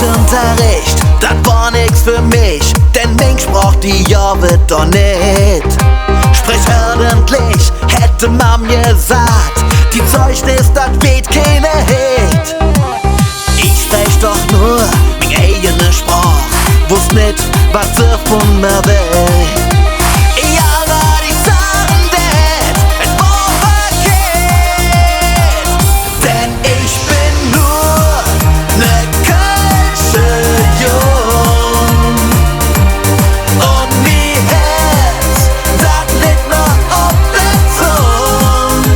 Unterricht, das war nix für mich, denn Mink sprach die ja wird doch nicht. Sprich ordentlich, hätte man mir gesagt, die Zeugnis, das weht keine Hit. Ich sprech doch nur mit eigene Sprach, wusst nicht, was sie von mir will. Ja, aber die sagen das, es war verkehrt, denn ich bin nur ne Kölsche Jung und mi Herz, das liegt noch auf der Zunge.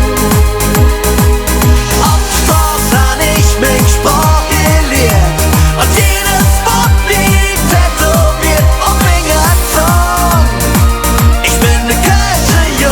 Auf Straße han ich Mink Sprach gelehrt und jedes Wort blieb tätowiert auf meiner Zunge. Ich bin ne Kölsche Jung.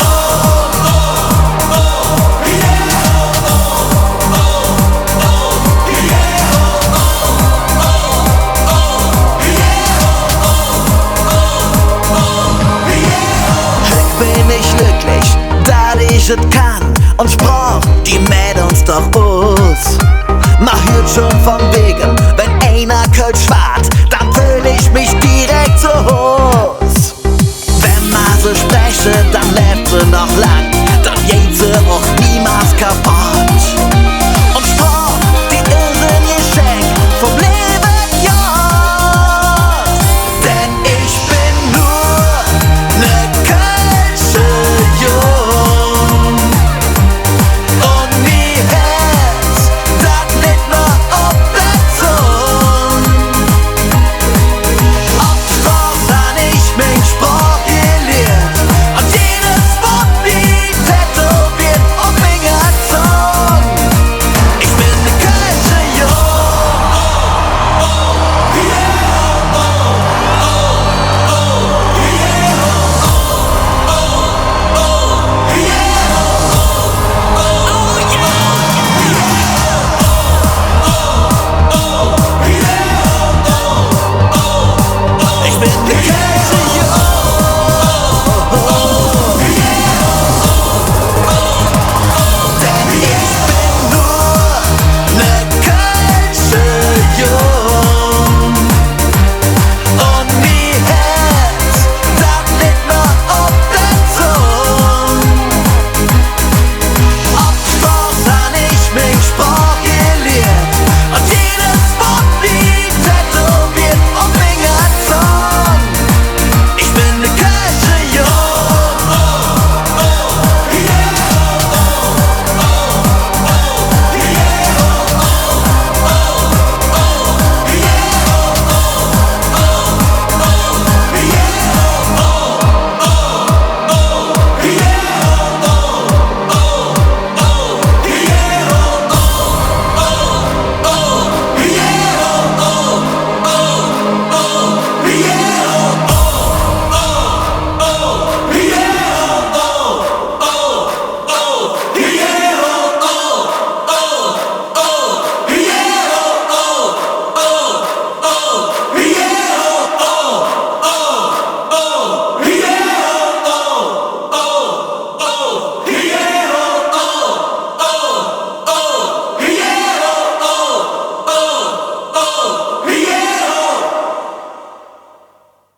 Ich bin nicht glücklich, da ich es kann und sprach die Mäd uns doch aus. Mach hört schon von wegen, wenn einer Kölsch schwarz